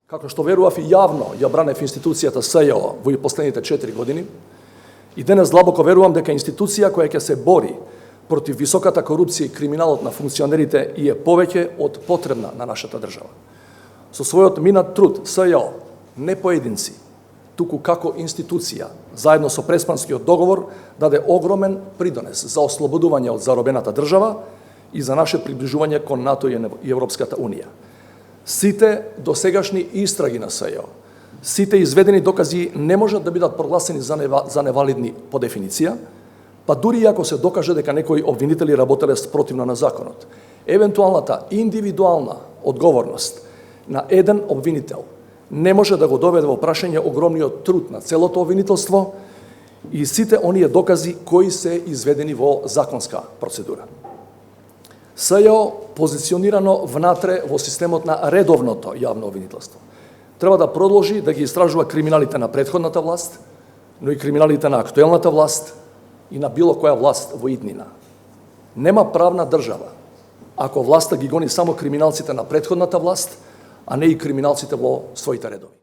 Како што верував и јавно ја бранев институцијата СЈО во последните 4 години, и денес длабоко верувам дека институција која ќе се бори против високата корупција и криминалот на функционерите и е повеќе од потребна на нашата држава. Со својот минат труд, СЈО, не поединци, туку како институција, заедно со Преспанскиот договор, даде огромен придонес за ослободување од заробената држава и за наше приближување кон НАТО и Европската Унија. Сите досегашни истраги на СЈО, сите изведени докази не можат да бидат прогласени за невалидни по дефиниција, па дури ако се докаже дека некои обвинители работеле спротивно на законот. Евентуалната индивидуална одговорност на еден обвинител не може да го доведе во прашање огромниот труд на целото обвинителство и сите оние докази кои се изведени во законска процедура. СЈО позиционирано внатре во системот на редовното јавно обвинителство треба да продолжи да ги истражува криминалите на претходната власт, но и криминалите на актуелната власт и на било која власт во иднина. Нема правна држава ако власта ги гони само криминалците на претходната власт, а не и криминалците во своите редови.